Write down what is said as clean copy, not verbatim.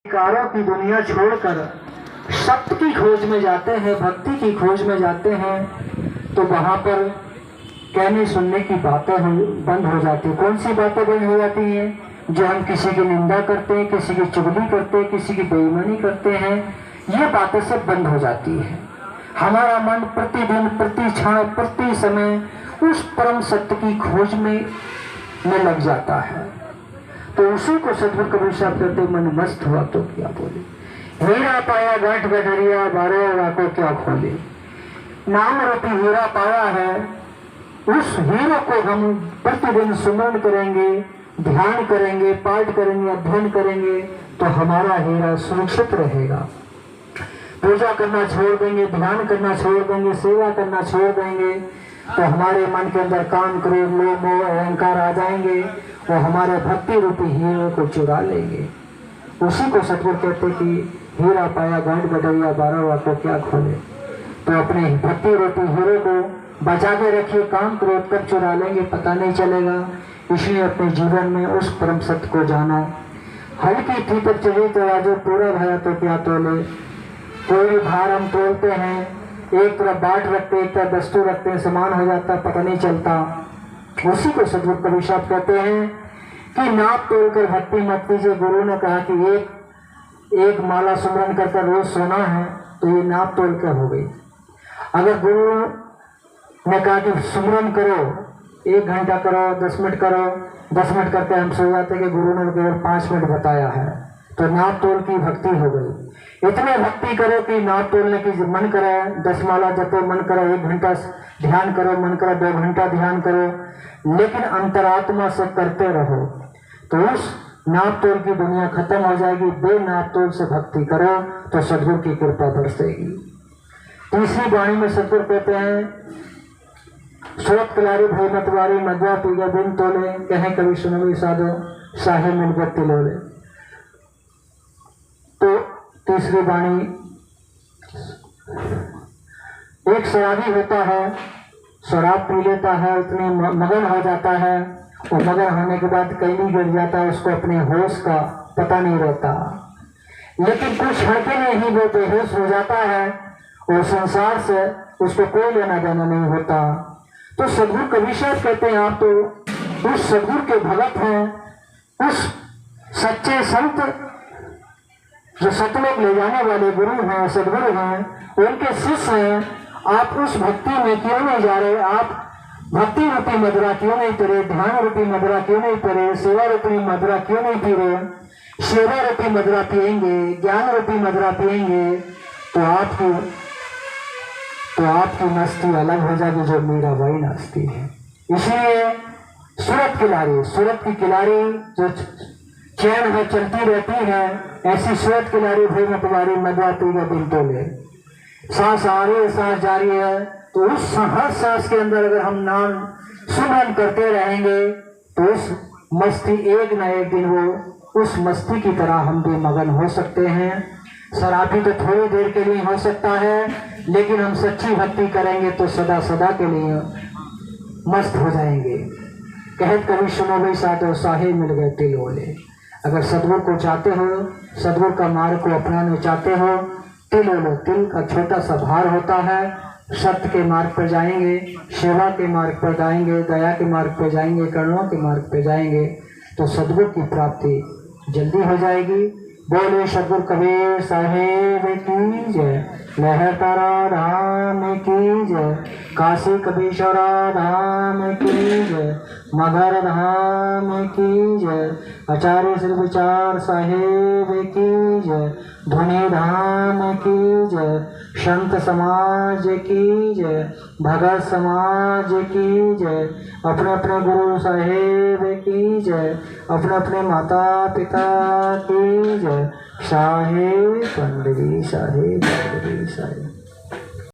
विकारों की दुनिया छोड़कर सत्य की खोज में जाते हैं, भक्ति की खोज में जाते हैं, तो वहां पर कहने सुनने की बातें बंद हो जाती है। कौन सी बातें बंद हो जाती हैं? जो हम किसी की निंदा करते हैं, किसी की चुगली करते हैं, किसी की बेईमानी करते हैं, ये बातें सब बंद हो जाती है। हमारा मन प्रतिदिन, प्रति क्षण, प्रति समय उस परम सत्य की खोज में लग जाता है। तो उसी को सदगुरु कबीर साहब कहते मन मस्त हुआ तो क्या बोले, हीरा पाया गांठ गठरिया, 12 राखों क्या खोले। नाम रूपी हीरा पाया है, उस हीरे को हम प्रतिदिन सुमरण करेंगे, ध्यान करेंगे, पाठ करेंगे, अध्ययन करेंगे, तो हमारा हीरा सुरक्षित रहेगा। पूजा करना छोड़ देंगे, ध्यान करना छोड़ देंगे, सेवा करना छोड़ देंगे, तो हमारे मन के अंदर काम, क्रोध, लोभ, मोह, अहंकार आ जाएंगे, वो हमारे भक्ति रूपी हीरे को चुरा लेंगे। उसी को सतगुरु कहते कि हीरा पाया गांठ गठरिया, 12 राखों क्या खोले। तो अपने भक्ति रूपी हीरे को बचा के रखिए। काम क्रोध कब चुरा लेंगे पता नहीं चलेगा। इसलिए अपने जीवन में उस परम सत्य को जाना। हल्की थी तब चली तराजू, पूरा भरा तो क्या तोले। कोई भी भार हम तोलते हैं, एक तरफ बाट रखते, एक तरफ वस्तु रखते हैं, समान हो जाता, पता नहीं चलता। उसी को सदगुरु कबीर साहब कहते हैं कि नाप तोल कर भक्ति मत कीजिए। गुरु ने कहा कि एक माला सुमरन कर रोज सोना है, तो ये नाप तोल कर हो गई। अगर गुरु ने कहा कि सुमरन करो, 1 घंटा करो, 10 मिनट करो, 10 मिनट करके हम सो जाते कि गुरु ने केवल 5 मिनट बताया है, तो नाप तोल की भक्ति हो गई। इतने भक्ति करो कि नाप तोलने की मन करे, 10 माला जपो, मन करो 1 घंटा ध्यान करो, मन करो 2 घंटा ध्यान करो, लेकिन अंतरात्मा से करते रहो, तो उस नाप तोल की दुनिया खत्म हो जाएगी। बे नाप तोल से भक्ति करो तो सदगुरु की कृपा बरसेगी। तीसरी वाणी में सदगुरु कहते हैं, सोत कलारी भई मतवारी, मध्या पीगा बिन तोले, कहें कभी सुनो साधो, साहे मिलगत तिलोले। तो तीसरी वाणी, एक शराबी होता है, शराब पी लेता है, उतने मगन हो जाता है, और मगन होने के बाद कहीं नहीं गिर जाता है, उसको अपने होश का पता नहीं रहता। लेकिन कुछ हड़के में ही वो बेहोश हो जाता है और संसार से उसको कोई लेना देना नहीं होता। तो सदगुरु कबीर साहब कहते हैं, आप तो उस सदगुरु के भगत हैं, उस सच्चे संत जो सतलोक ले जाने वाले गुरु हैं, सदगुरु हैं, उनके शिष्य हैं। आप उस भक्ति में क्यों नहीं जा रहे? आप भक्ति रूपी मदरा क्यों नहीं पी रहे? ध्यान रूपी मदरा क्यों नहीं पी रहे? सेवा रूपी मदरा क्यों नहीं पी रहे? सेवा रूपी मदरा पिएंगे, ज्ञान रूपी मदरा पिएंगे, तो आपकी मस्ती अलग हो जाएगी, जो मेरा वही नास्ती है। इसलिए सूरत की किलारी जो चैन है चलती रहती है, ऐसी सूरत किलारी भई मतवारी, मदरा पीगा बिन तोले। सांस आ रही है, सांस जारी है, तो उस हर सांस के अंदर अगर हम नाम सुमरन करते रहेंगे, तो उस मस्ती एक न एक दिन वो उस मस्ती की तरह हम भी मगन हो सकते हैं। शराबी तो थोड़ी देर के लिए हो सकता है, लेकिन हम सच्ची भक्ति करेंगे तो सदा सदा के लिए मस्त हो जाएंगे। कहत कभी सुनो भाई साधो, साहे मिल गए तिलोले। अगर सदगुरु को चाहते हो, सदगुरु का मार्ग को अपनाना चाहते हो, तिलोले, तिल का छोटा सा भार होता है। सत्य के मार्ग पर जाएंगे, सेवा के मार्ग पर जाएंगे, दया के मार्ग पर जाएंगे, करुणा के मार्ग पर जाएंगे, तो सदगुरु की प्राप्ति जल्दी हो जाएगी। बोले सदगुरु कबीर साहेब की जय, लहर तारा धाम की जय, काशी कबीश्वरा धाम की जय, मगर धाम की जय, आचार्य श्री विचार साहेब की जय, धुनी धाम की जय, संत समाज की जय, भगत समाज की जय, अपने अपने गुरु साहेब की जय, अपने अपने माता पिता की जय। साहेब पंडरी साहेब पंडरी साहेब।